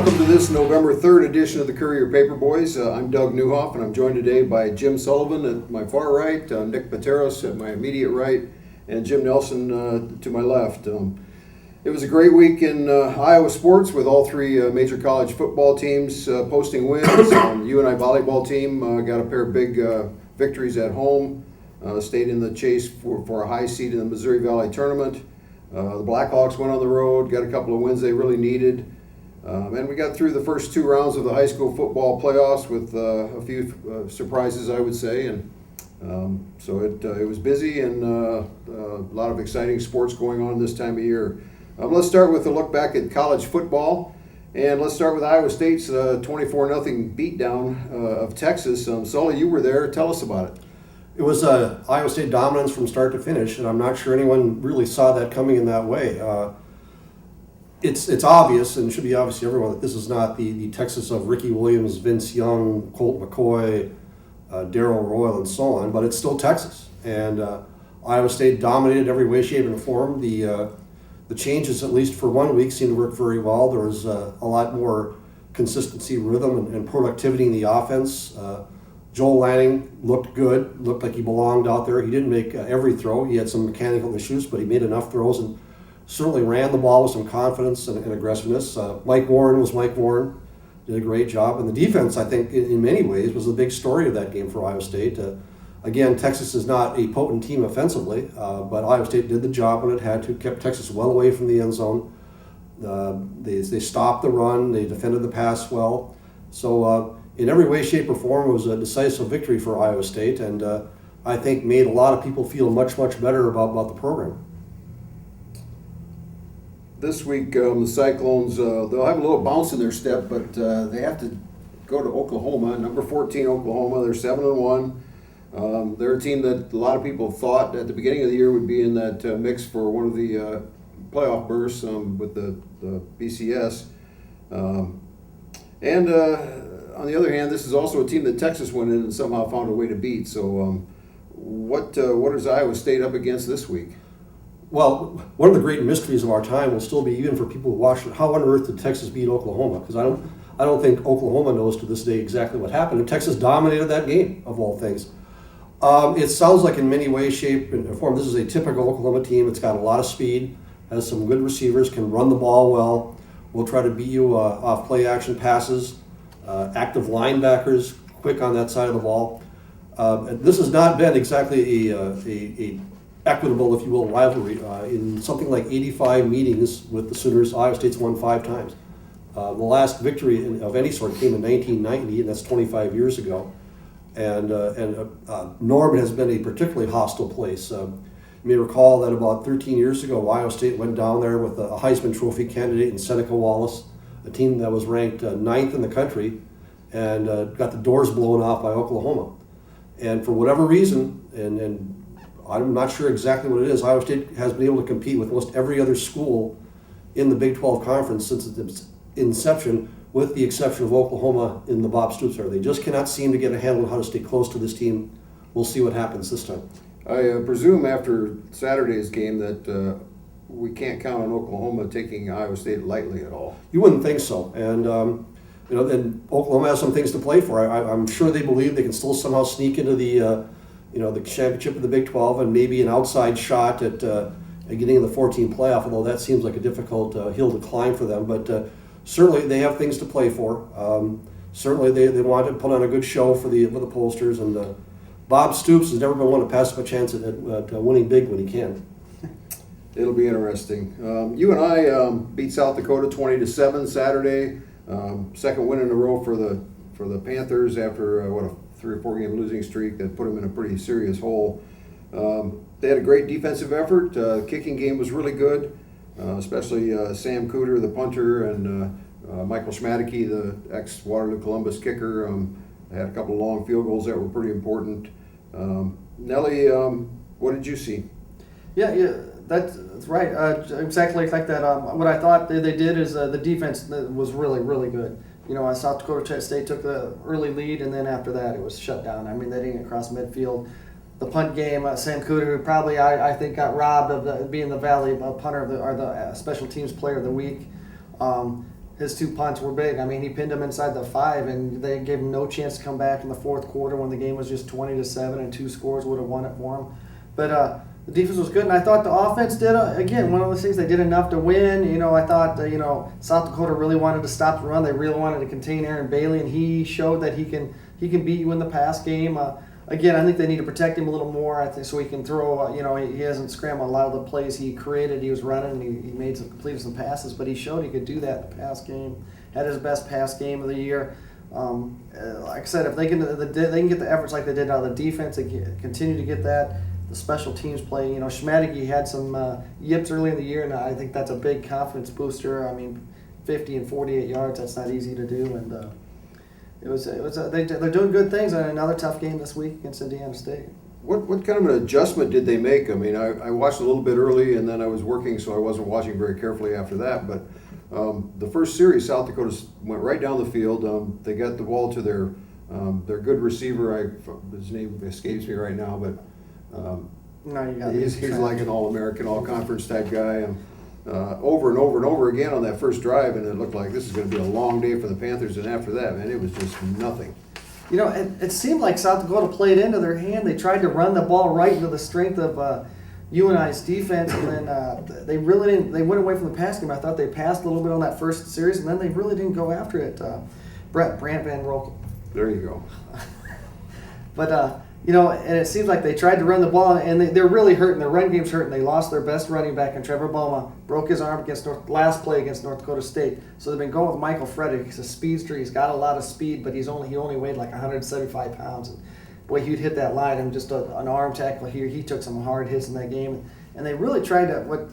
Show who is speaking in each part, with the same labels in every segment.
Speaker 1: Welcome to this November 3rd edition of the Courier Paperboyz. I'm Doug Newhoff, and I'm joined today by Jim Sullivan at my far right, Nick Petaros at my immediate right, and Jim Nelson to my left. It was a great week in Iowa sports with all three major college football teams posting wins. UNI volleyball team got a pair of big victories at home, stayed in the chase for a high seed in the Missouri Valley tournament. The Blackhawks went on the road, got a couple of wins they really needed. And we got through the first two rounds of the high school football playoffs with a few surprises, I would say. And so it was busy and a lot of exciting sports going on this time of year. Let's start with a look back at college football. And let's start with Iowa State's 24-0 beatdown of Texas. Sully, you were there. Tell us about it.
Speaker 2: It was Iowa State dominance from start to finish, and I'm not sure anyone really saw that coming in that way. It's obvious, and it should be obvious to everyone, that this is not the Texas of Ricky Williams, Vince Young, Colt McCoy, Darrell Royal, and so on, but it's still Texas. And Iowa State dominated every way, shape, and form. The changes, at least for 1 week, seemed to work very well. There was a lot more consistency, rhythm, and productivity in the offense. Joel Lanning looked good, looked like he belonged out there. He didn't make every throw. He had some mechanical issues, but he made enough throws and certainly ran the ball with some confidence and aggressiveness. Mike Warren was Mike Warren, did a great job. And the defense, I think, in many ways, was the big story of that game for Iowa State. Again, Texas is not a potent team offensively, but Iowa State did the job when it had to, kept Texas well away from the end zone. They stopped the run, they defended the pass well. So in every way, shape, or form, it was a decisive victory for Iowa State, and I think made a lot of people feel much, much better about the program.
Speaker 1: This week, the Cyclones, they'll have a little bounce in their step, but they have to go to Oklahoma, number 14 Oklahoma. They're 7-1. They're a team that a lot of people thought at the beginning of the year would be in that mix for one of the playoff berths with the BCS. And on the other hand, this is also a team that Texas went in and somehow found a way to beat. So what is Iowa State up against this week?
Speaker 2: Well, one of the great mysteries of our time will still be, even for people who watch it, how on earth did Texas beat Oklahoma? Because I don't think Oklahoma knows to this day exactly what happened. And Texas dominated that game, of all things. It sounds like in many ways, shape, and form, this is a typical Oklahoma team. It's got a lot of speed, has some good receivers, can run the ball well, will try to beat you off play action passes, active linebackers, quick on that side of the ball. This has not been exactly a equitable, if you will, rivalry. In something like 85 meetings with the Sooners, Iowa State's won 5 times. The last victory of any sort came in 1990, and that's 25 years ago. And Norman has been a particularly hostile place. You may recall that about 13 years ago, Iowa State went down there with a Heisman Trophy candidate in Seneca Wallace, a team that was ranked 9th in the country, and got the doors blown off by Oklahoma. And for whatever reason, and I'm not sure exactly what it is, Iowa State has been able to compete with almost every other school in the Big 12 Conference since its inception, with the exception of Oklahoma in the Bob Stoops era. They just cannot seem to get a handle on how to stay close to this team. We'll see what happens this time.
Speaker 1: I presume after Saturday's game that we can't count on Oklahoma taking Iowa State lightly at all.
Speaker 2: You wouldn't think so. And and Oklahoma has some things to play for. I'm sure they believe they can still somehow sneak into the the championship of the Big 12 and maybe an outside shot at getting in the 14 playoff, although that seems like a difficult hill to climb for them. But certainly they have things to play for. Certainly they want to put on a good show for the pollsters. And Bob Stoops has never been one to pass up a chance at winning big when he can.
Speaker 1: It'll be interesting. UNI beat South Dakota 20-7 Saturday. Second win in a row for the Panthers after a 3 or 4 game losing streak that put them in a pretty serious hole. They had a great defensive effort. Kicking game was really good, especially Sam Cooter, the punter, and Michael Schmadeke, the ex-Waterloo-Columbus kicker. Had a couple of long field goals that were pretty important. Nelly, what did you see?
Speaker 3: Yeah, that's right. Exactly like that. What I thought they did is the defense was really, really good. South Dakota State took the early lead, and then after that it was shut down. I mean, they didn't get across midfield. The punt game, Sam Cooter, who probably I think got robbed of being the Valley punter or the special teams player of the week. his 2 punts were big. I mean, he pinned them inside the 5, and they gave him no chance to come back in the fourth quarter when the game was just 20-7 and 2 scores would have won it for him. But the defense was good, and I thought the offense did, again, one of those things, they did enough to win. You know, I thought, South Dakota really wanted to stop the run. They really wanted to contain Aaron Bailey, and he showed that he can beat you in the pass game. Again, I think they need to protect him a little more. I think so he can throw. He hasn't scrambled a lot of the plays he created. He was running, and he completed some passes, but he showed he could do that in the pass game. Had his best pass game of the year. Like I said, if they can get the efforts like they did out of the defense, they continue to get that. The special teams play. Schmadtke had some yips early in the year, and I think that's a big confidence booster. I mean, 50 and 48 yards, that's not easy to do, and they're doing good things. And another tough game this week against Indiana State.
Speaker 1: What kind of an adjustment did they make? I mean, I watched a little bit early, and then I was working, so I wasn't watching very carefully after that. But the first series, South Dakota went right down the field. They got the ball to their good receiver. His name escapes me right now, but
Speaker 3: No, you got
Speaker 1: he's like an All-American, All-Conference type guy. Over and over and over again on that first drive, and it looked like this is going to be a long day for the Panthers. And after that, man, it was just nothing.
Speaker 3: It seemed like South Dakota played into their hand. They tried to run the ball right into the strength of UNI's defense, and then they really didn't. They went away from the pass game. I thought they passed a little bit on that first series, and then they really didn't go after it. Brant Van Rokel.
Speaker 1: There you go.
Speaker 3: But and it seems like they tried to run the ball, and they're really hurting. Their run game's hurting. They lost their best running back in Trevor Boma, broke his arm against last play against North Dakota State. So they've been going with Michael Frederick. He's a speedster. He's got a lot of speed, but he only weighed like 175 pounds. And boy, he'd hit that line. And just an arm tackle here. He took some hard hits in that game, and they really tried to. What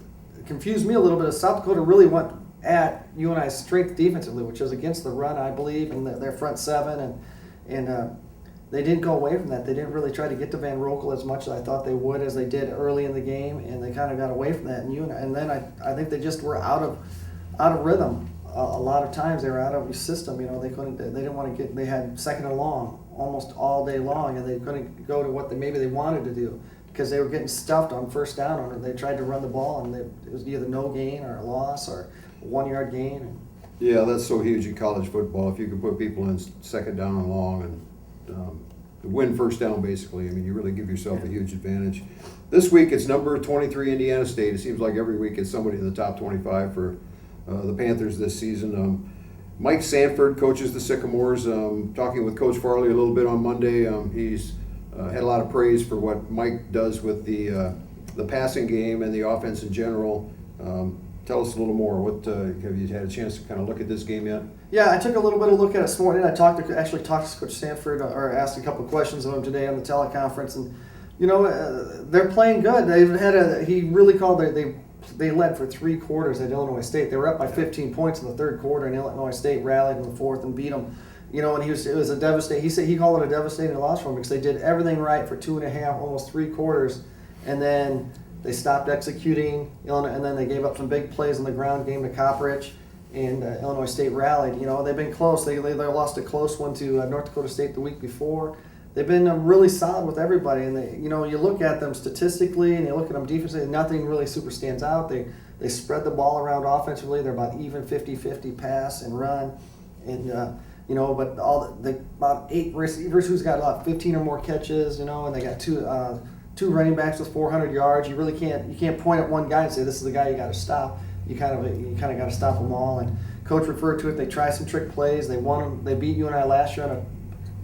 Speaker 3: confused me a little bit is South Dakota really went at UNI's strength defensively, which was against the run, I believe, and their front seven, and they didn't go away from that. They didn't really try to get to Van Rokel as much as I thought they would, as they did early in the game, and they kind of got away from that. And then I think they just were out of rhythm. A lot of times they were out of the system. They couldn't. They didn't want to get. They had second and long almost all day long, and they couldn't go to what maybe they wanted to do because they were getting stuffed on first down. They tried to run the ball, and it was either no gain or a loss or a 1 yard gain.
Speaker 1: Yeah, that's so huge in college football. If you could put people in second down and long and win first down, basically. I mean, you really give yourself a huge advantage. This week, it's number 23 Indiana State. It seems like every week it's somebody in the top 25 for the Panthers this season. Mike Sanford coaches the Sycamores. Talking with Coach Farley a little bit on Monday, he's had a lot of praise for what Mike does with the passing game and the offense in general. Tell us a little more. What have you had a chance to kind of look at this game yet?
Speaker 3: Yeah, I took a little bit of a look at it this morning. I talked to Coach Sanford, or asked a couple of questions of him today on the teleconference, and they're playing good. He really called. They led for 3 quarters at Illinois State. They were up by 15 points in the third quarter, and Illinois State rallied in the fourth and beat them. And it was a devastating. He called it a devastating loss for them because they did everything right for 2.5, almost 3 quarters, and then they stopped executing, and then they gave up some big plays on the ground game to Copperidge, and Illinois State rallied. They've been close. They lost a close one to North Dakota State the week before. They've been really solid with everybody, and you look at them statistically, and you look at them defensively, nothing really super stands out. They spread the ball around offensively. They're about even 50-50 pass and run, and but about 8 receivers who's got about 15 or more catches, and they got two running backs with 400 yards. You really can't point at one guy and say this is the guy you got to stop. You kind of got to stop them all. And Coach referred to it. They try some trick plays. They won them. They beat UNI last year on a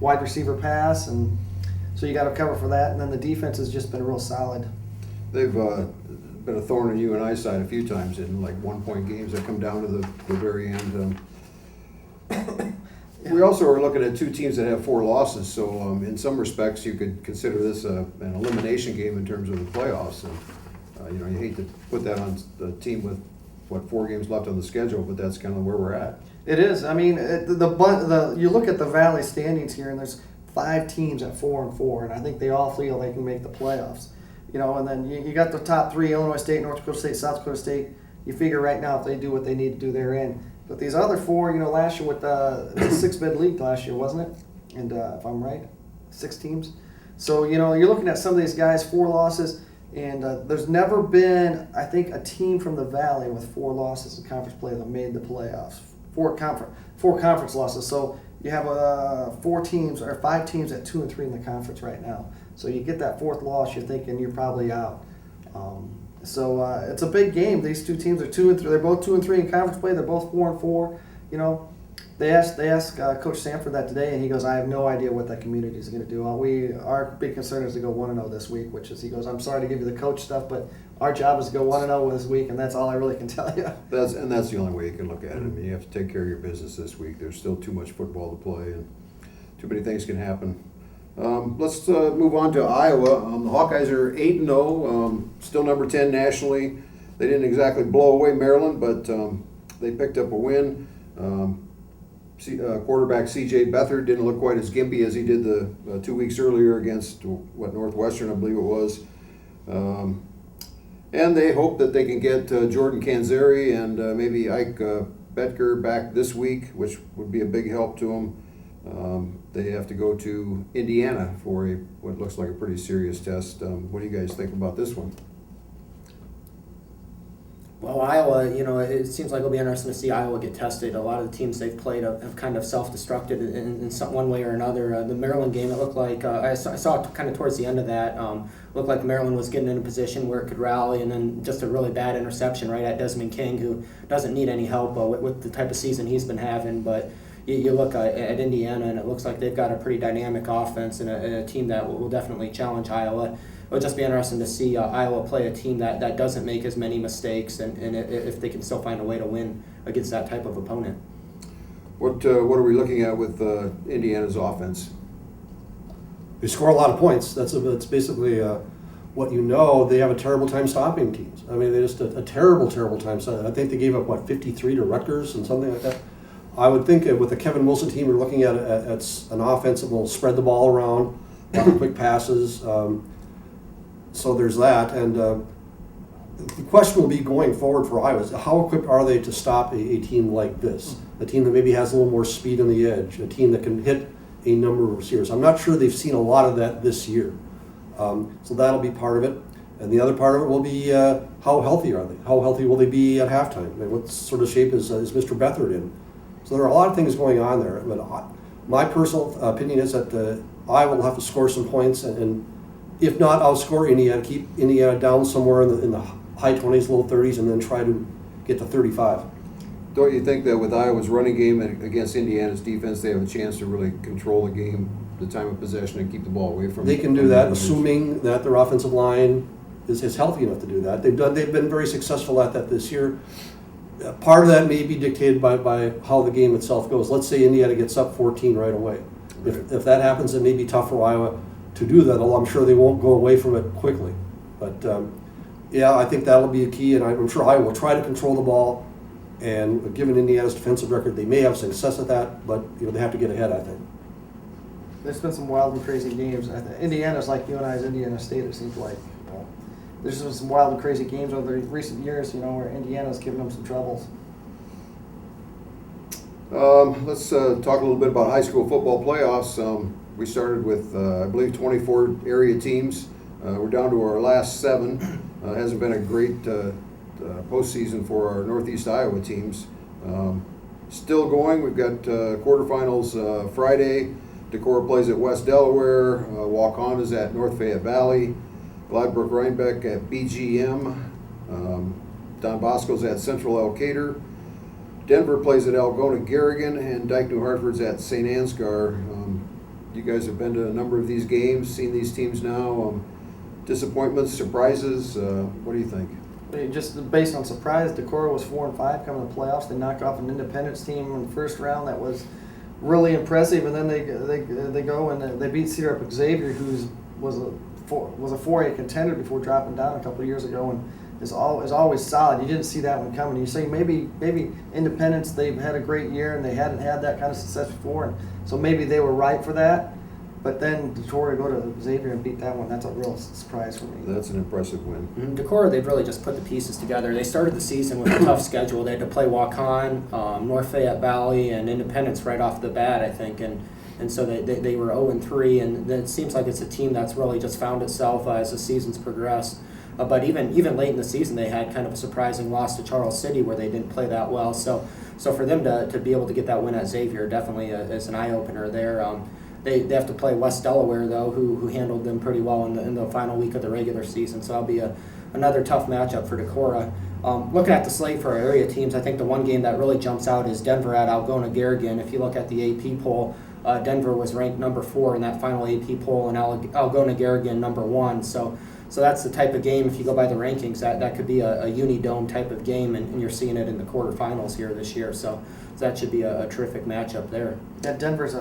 Speaker 3: wide receiver pass, and so you got to cover for that. And then the defense has just been real solid.
Speaker 1: They've been a thorn in UNI's side a few times in like 1-point games that come down to the very end. We also are looking at 2 teams that have 4 losses, so in some respects you could consider this an elimination game in terms of the playoffs. And you hate to put that on the team with 4 games left on the schedule, but that's kind of where we're at.
Speaker 3: It is. I mean, you look at the Valley standings here, and there's 5 teams at 4-4, and I think they all feel they can make the playoffs. And then you got the top 3: Illinois State, North Dakota State, South Dakota State. You figure right now if they do what they need to do, they're in. But these other 4, last year with the 6-bid league last year, wasn't it? And if I'm right, 6 teams. So, you're looking at some of these guys, 4 losses, and there's never been, I think, a team from the Valley with 4 losses in conference play that made the playoffs. four conference losses. So you have 4 teams or 5 teams at 2-3 in the conference right now. So you get that 4th loss, you're thinking you're probably out. So it's a big game. These 2 teams are 2-3. They're both 2-3 in conference play. They're both 4-4. You know, they asked Coach Sanford that today, and he goes, "I have no idea what that community is going to do. Our big concern is to go 1-0 this week." Which is, he goes, "I'm sorry to give you the coach stuff, but our job is to go 1-0 this week, and that's all I really can tell you."
Speaker 1: That's the only way you can look at it. I mean, you have to take care of your business this week. There's still too much football to play, and too many things can happen. Let's move on to Iowa. The Hawkeyes are 8-0, still number 10 nationally. They didn't exactly blow away Maryland, but they picked up a win. Quarterback C.J. Beathard didn't look quite as gimpy as he did the 2 weeks earlier against Northwestern, I believe it was. And they hope that they can get Jordan Canzeri and maybe Ike Betker back this week, which would be a big help to them. They have to go to Indiana for what looks like a pretty serious test. What do you guys think about this one?
Speaker 4: Well, Iowa, it seems like it'll be interesting to see Iowa get tested. A lot of the teams they've played have kind of self-destructed in some one way or another. The Maryland game, it looked like, I saw it kind of towards the end of that, looked like Maryland was getting in a position where it could rally, and then just a really bad interception right at Desmond King, who doesn't need any help with the type of season he's been having. But you look at Indiana, and it looks like they've got a pretty dynamic offense and a team that will definitely challenge Iowa. It'll just be interesting to see Iowa play a team that doesn't make as many mistakes, and if they can still find a way to win against that type of opponent.
Speaker 1: What are we looking at with Indiana's offense?
Speaker 2: They score a lot of points. That's basically what they have a terrible time stopping teams. I mean, they just a terrible time stopping. I think they gave up 53 to Rutgers and something like that. I would think with the Kevin Wilson team, we're looking at an offense that will spread the ball around, a lot of quick passes. So there's that, and the question will be going forward for Iowa is how equipped are they to stop a team like this? A team that maybe has a little more speed on the edge, a team that can hit a number of receivers. I'm not sure they've seen a lot of that this year. So that'll be part of it. And the other part of it will be how healthy are they? How healthy will they be at halftime? And what sort of shape is Mr. Beathard in? So there are a lot of things going on there. But my personal opinion is that Iowa will have to score some points and if not, outscore Indiana, keep Indiana down somewhere in the high 20s, low 30s, and then try to get to 35.
Speaker 1: Don't you think that with Iowa's running game against Indiana's defense, they have a chance to really control the game, the time of possession, and keep the ball away from?
Speaker 2: They can do that, assuming that their offensive line is healthy enough to do that. They've been very successful at that this year. Part of that may be dictated by how the game itself goes. Let's say Indiana gets up 14 right away. Right. If that happens, it may be tough for Iowa to do that, although I'm sure they won't go away from it quickly. But I think that'll be a key, and I'm sure Iowa will try to control the ball. And given Indiana's defensive record, they may have success at that, but they have to get ahead, I think.
Speaker 3: There's been some wild and crazy games. Indiana's like UNI's Indiana State, it seems like. There's been some wild and crazy games over the recent years, where Indiana's given them some troubles.
Speaker 1: Let's talk a little bit about high school football playoffs. We started with, I believe, 24 area teams. We're down to our last 7. Hasn't been a great postseason for our Northeast Iowa teams. Still going. We've got quarterfinals Friday. Decorah plays at West Delaware. Walk-On is at North Fayette Valley. Gladbrook Rhinebeck at BGM. Don Bosco's at Central Elkader. Denver plays at Algona Garrigan, and Dike New Hartford's at St. Ansgar. You guys have been to a number of these games, seen these teams now. Disappointments, surprises. What do you think?
Speaker 3: Just based on surprise, Decorah was 4-5 coming to the playoffs. They knocked off an Independence team in the first round that was really impressive, and then they go and they beat Cedar Rapids Xavier, who was a 4A contender before dropping down a couple of years ago, and is always solid. You didn't see that one coming. You say maybe Independence, they've had a great year and they hadn't had that kind of success before, and so maybe they were right for that. But then Decorah go to Xavier and beat that one. That's a real surprise for me.
Speaker 1: That's an impressive win.
Speaker 4: Decorah, they've really just put the pieces together. They started the season with a tough schedule. They had to play Walk-On, North Fayette Valley, and Independence right off the bat, I think, and so they were 0-3, and it seems like it's a team that's really just found itself as the season's progressed. But even late in the season, they had kind of a surprising loss to Charles City where they didn't play that well. So so for them to be able to get that win at Xavier definitely is an eye opener there. They have to play West Delaware though, who handled them pretty well in the final week of the regular season. So that'll be another tough matchup for Decorah. Looking at the slate for our area teams, I think the one game that really jumps out is Denver at Algona-Garrigan. If you look at the AP poll, Denver was ranked number 4 in that final AP poll, and Algona-Garrigan number 1. So that's the type of game, if you go by the rankings, that could be a uni-dome type of game, and you're seeing it in the quarterfinals here this year. So that should be a terrific matchup there.
Speaker 3: Yeah, Denver's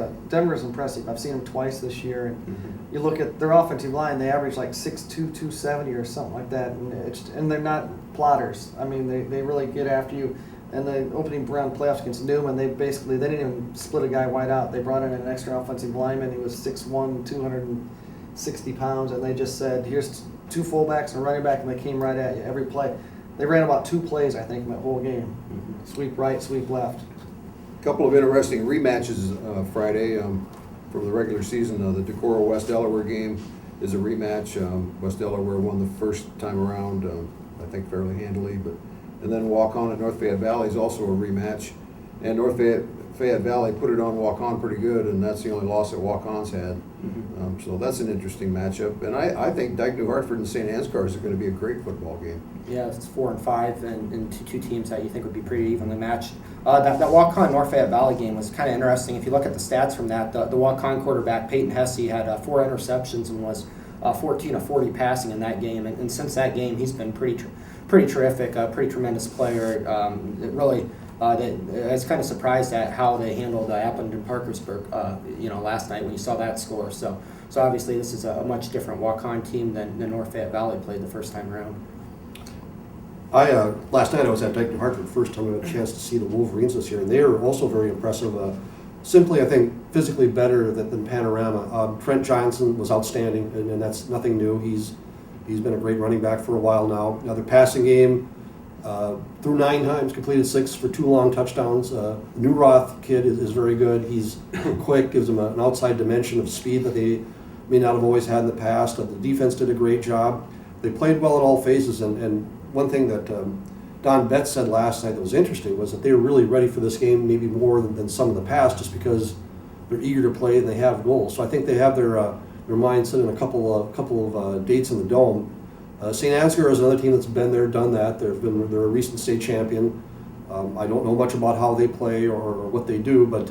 Speaker 3: impressive. I've seen them twice this year, and you look at their offensive line; they average like 6'2", 270 or something like that, and they're not plotters. I mean, they really get after you. And the opening round playoffs against Newman, they didn't even split a guy wide out. They brought in an extra offensive lineman. He was 6'1", 260 pounds, and they just said, "Here's 2 fullbacks and a running back," and they came right at you every play. They ran about 2 plays, I think, in that whole game. Sweep right, sweep left.
Speaker 1: A couple of interesting rematches Friday from the regular season. The Decorah-West Delaware game is a rematch. West Delaware won the first time around, I think fairly handily, and then Walk-On at North Fayette Valley is also a rematch. And North Fayette Valley put it on Walk-On pretty good, and that's the only loss that Walk-On's had. So that's an interesting matchup. And I think Dyke New Hartford and St. Ansgar's are going to be a great football game.
Speaker 4: Yeah, it's 4 and 5, and two teams that you think would be pretty evenly matched. That Walk-On North Fayette Valley game was kind of interesting. If you look at the stats from that, the Walk-On quarterback Peyton Hesse had 4 interceptions and was 14 of 40 passing in that game. And since that game, he's been pretty terrific, a pretty tremendous player. It really. I was kind of surprised at how they handled Appleton Parkersburg, last night when you saw that score. So obviously this is a much different walk-on team than North Fayette Valley played the first time around.
Speaker 2: Last night I was at Dyke New Hartford, first time I had a chance to see the Wolverines this year, and they are also very impressive. Simply, I think, physically better than Panorama. Trent Johnson was outstanding, and that's nothing new. He's been a great running back for a while now. Now, their passing game, threw 9 times, completed 6 for 2 long touchdowns. Newhoff kid is very good. He's quick, gives them an outside dimension of speed that they may not have always had in the past. The defense did a great job. They played well in all phases, and one thing that Don Betts said last night that was interesting was that they were really ready for this game, maybe more than some of the past, just because they're eager to play and they have goals. So I think they have their mindset in a couple of dates in the Dome. St. Ansgar is another team that's been there, done that. They're a recent state champion. I don't know much about how they play or what they do, but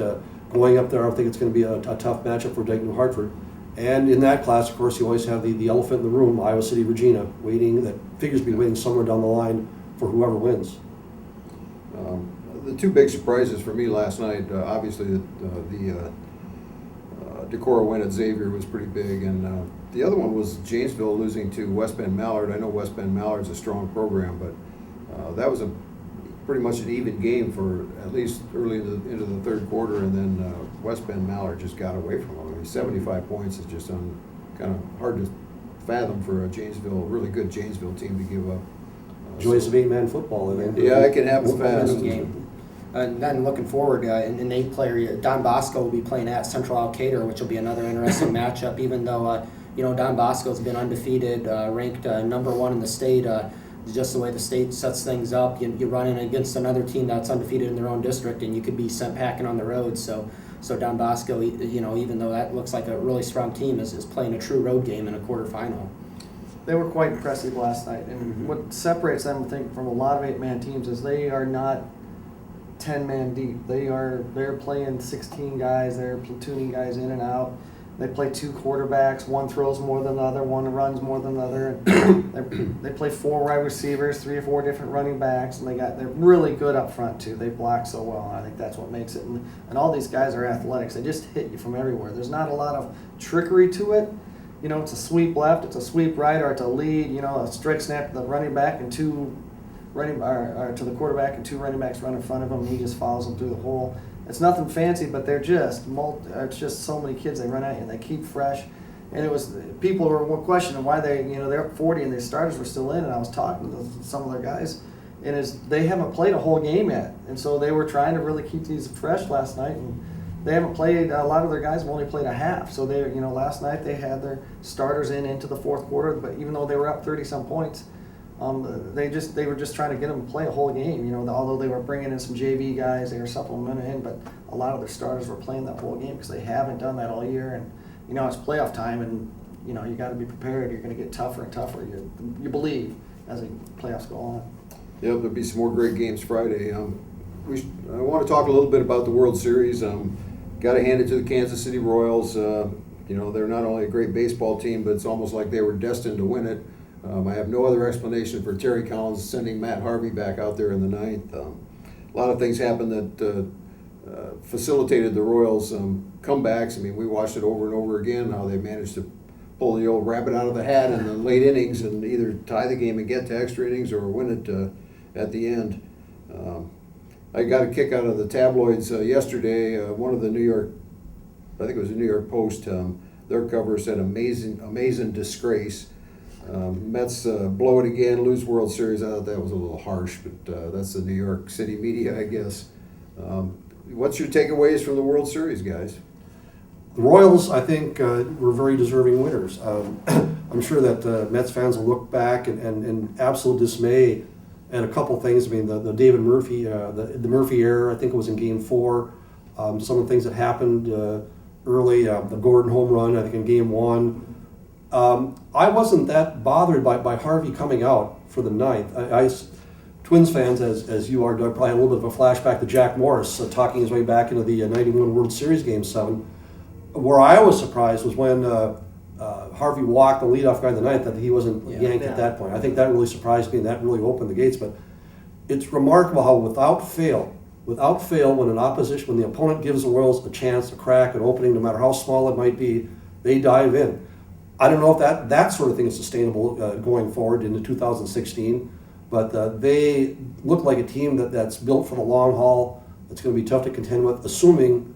Speaker 2: going up there, I think it's going to be a tough matchup for Dyke New Hartford. And in that class, of course, you always have the elephant in the room, Iowa City Regina, that figures to be waiting somewhere down the line for whoever wins.
Speaker 1: The 2 big surprises for me last night, obviously the Decorah win at Xavier was pretty big, and the other one was Janesville losing to West Bend Mallard. I know West Bend Mallard's a strong program, but that was pretty much an even game for at least early into the third quarter, and then West Bend Mallard just got away from them. I mean, 75 points is just kind of hard to fathom for a really good Janesville team to give up.
Speaker 2: Joys of 8-man football. I think.
Speaker 1: Yeah, it can happen fast.
Speaker 4: Game. And then looking forward, in 8th player, Don Bosco will be playing at Central Alcater, which will be another interesting matchup. Even though Don Bosco's been undefeated, ranked number 1 in the state. Just the way the state sets things up, you run in against another team that's undefeated in their own district, and you could be sent packing on the road. So Don Bosco, even though that looks like a really strong team, is playing a true road game in a quarterfinal.
Speaker 3: They were quite impressive last night, and what separates them, I think, from a lot of 8-man teams is they are not 10-man deep. They're playing 16 guys. They're platooning guys in and out. They play 2 quarterbacks. One throws more than the other. One runs more than the other. They play 4 wide receivers, 3 or 4 different running backs, and they're really good up front too. They block so well, and I think that's what makes it. And all these guys are athletics. They just hit you from everywhere. There's not a lot of trickery to it. It's a sweep left, it's a sweep right, or it's a lead. A straight snap to the running back and 2 or to the quarterback and 2 running backs run in front of him, and he just follows them through the hole. It's nothing fancy, but they're it's just so many kids they run at you, and they keep fresh. And it was, people were questioning why they're up 40 and their starters were still in, and I was talking to some of their guys, and they haven't played a whole game yet. And so they were trying to really keep these fresh last night, and they haven't played, a lot of their guys have only played a half. So last night they had their starters into the 4th quarter, but even though they were up 30-some points, They were just trying to get them to play a whole game. Although they were bringing in some JV guys, they were supplementing in, but a lot of their starters were playing that whole game because they haven't done that all year. And it's playoff time, and you got to be prepared. You're going to get tougher and tougher. You believe as the playoffs go on.
Speaker 1: Yep, there'll be some more great games Friday. I want to talk a little bit about the World Series. Got to hand it to the Kansas City Royals. They're not only a great baseball team, but it's almost like they were destined to win it. I have no other explanation for Terry Collins sending Matt Harvey back out there in the ninth. A lot of things happened that facilitated the Royals' comebacks. I mean, we watched it over and over again, how they managed to pull the old rabbit out of the hat in the late innings and either tie the game and get to extra innings or win it at the end. I got a kick out of the tabloids yesterday. One of the I think it was the New York Post, their cover said amazing disgrace. Mets blow it again, lose World Series. I thought that was a little harsh, but that's the New York City media, I guess. What's your takeaways from the World Series, guys?
Speaker 2: The Royals, I think, were very deserving winners. I'm sure that Mets fans will look back in absolute dismay at a couple things. I mean, the David Murphy, the Murphy error, I think it was in Game 4. Some of the things that happened early, the Gordon home run, I think in Game 1. I wasn't that bothered by Harvey coming out for the ninth. Twins fans, as you are, Doug, probably had a little bit of a flashback to Jack Morris talking his way back into the 91 World Series Game 7. Where I was surprised was when Harvey walked the leadoff guy in the ninth, that he wasn't yanked at that point. I think that really surprised me, and that really opened the gates. But it's remarkable how without fail, when the opponent gives the Royals a chance, a crack, an opening, no matter how small it might be, they dive in. I don't know if that sort of thing is sustainable going forward into 2016, but they look like a team that's built for the long haul. It's going to be tough to contend with, assuming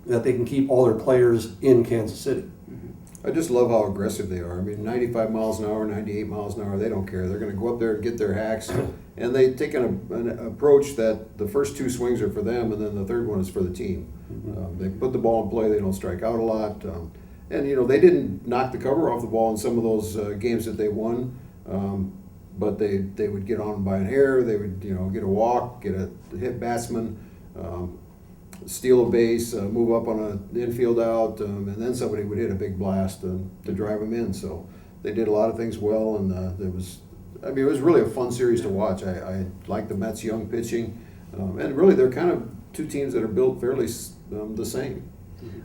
Speaker 2: that they can keep all their players in Kansas City.
Speaker 1: I just love how aggressive they are. I mean, 95 miles an hour, 98 miles an hour, they don't care. They're going to go up there and get their hacks. And they take an approach that the first two swings are for them, and then the third one is for the team. They put the ball in play. They don't strike out a lot. And, they didn't knock the cover off the ball in some of those games that they won. But they would get on by an error. They would, get a walk, get a hit batsman, steal a base, move up on an infield out, and then somebody would hit a big blast to drive them in. So they did a lot of things well, and it was really a fun series to watch. I like the Mets' young pitching, and really they're kind of two teams that are built fairly the same.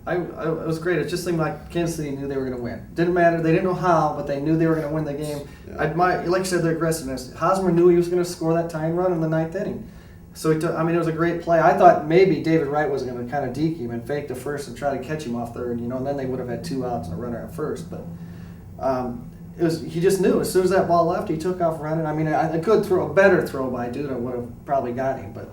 Speaker 3: It was great. It just seemed like Kansas City knew they were going to win. Didn't matter. They didn't know how, but they knew they were going to win the game.
Speaker 1: Yeah.
Speaker 3: Like you said, their aggressiveness. Hosmer knew he was going to score that tying run in the ninth inning. So it was a great play. I thought maybe David Wright was going to kind of deke him and fake to first and try to catch him off third, and then they would have had 2 outs and a runner at first. But he just knew as soon as that ball left, he took off running. I mean, a better throw by Duda would have probably got him, but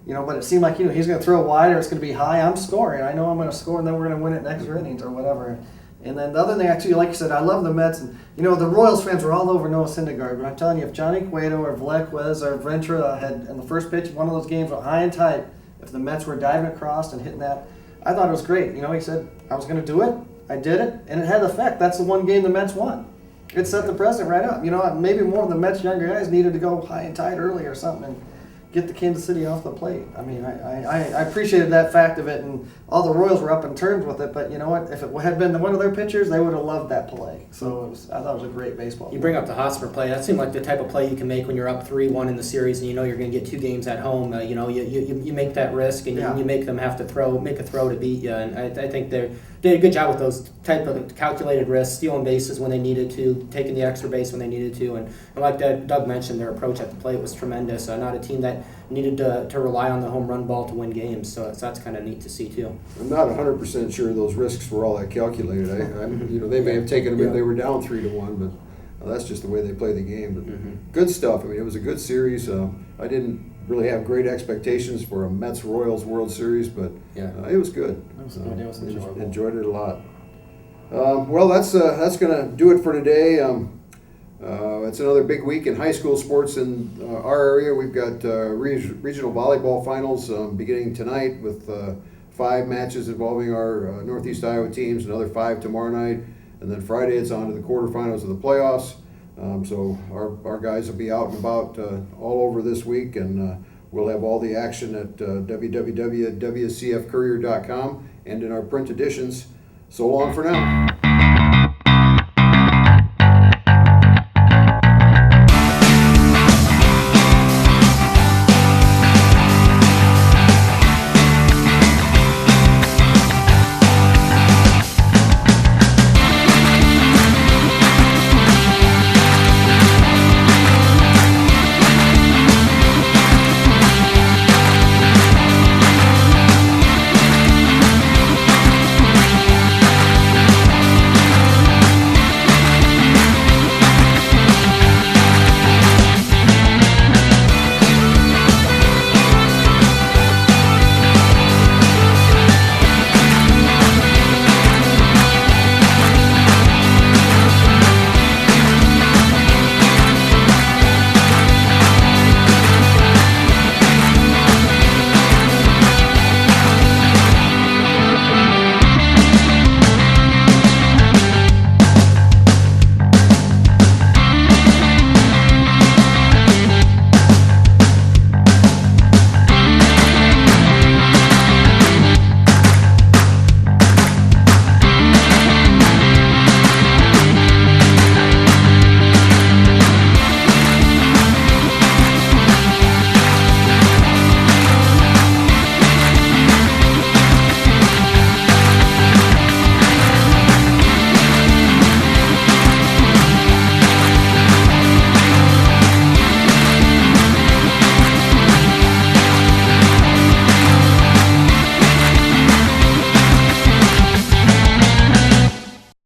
Speaker 3: it seemed like he's going to throw wide or it's going to be high. I'm scoring. I know I'm going to score, and then we're going to win it in extra innings or whatever. And then the other thing, actually, like you said, I love the Mets. And, the Royals fans were all over Noah Syndergaard. But I'm telling you, if Johnny Cueto or Vlequez or Ventura had, in the first pitch, one of those games went high and tight, if the Mets were diving across and hitting that, I thought it was great. He said, I was going to do it. I did it. And it had effect. That's the one game the Mets won. It set the precedent right up. Maybe more of the Mets' younger guys needed to go high and tight early or something and get the Kansas City off the plate. I mean, I appreciated that fact of it, and all the Royals were up in terms with it. But you know what? If it had been one of their pitchers, they would have loved that play. So I thought it was a great baseball.
Speaker 4: You bring up the Hosmer play. That seemed like the type of play you can make when you're up 3-1 in the series, and you're going to get 2 games at home. You make that risk, and you make them have to make a throw to beat you. And I think they did a good job with those type of calculated risks, stealing bases when they needed to, taking the extra base when they needed to. And like Doug mentioned, their approach at the plate was tremendous. Not a team that needed to rely on the home run ball to win games. So that's kind of neat to see too.
Speaker 1: I'm not 100% sure those risks were all that calculated. They may have taken them if they were down 3-1, but that's just the way they play the game. But good stuff. I mean, it was a good series. I didn't really have great expectations for a Mets-Royals World Series, but it was good.
Speaker 3: It was good. It was enjoyable.
Speaker 1: Enjoyed it a lot. Well, that's going to do it for today. It's another big week in high school sports in our area. We've got regional volleyball finals beginning tonight with 5 matches involving our Northeast Iowa teams, another 5 tomorrow night, and then Friday it's on to the quarterfinals of the playoffs. So our guys will be out and about all over this week, and we'll have all the action at www.wcfcourier.com and in our print editions. So long for now.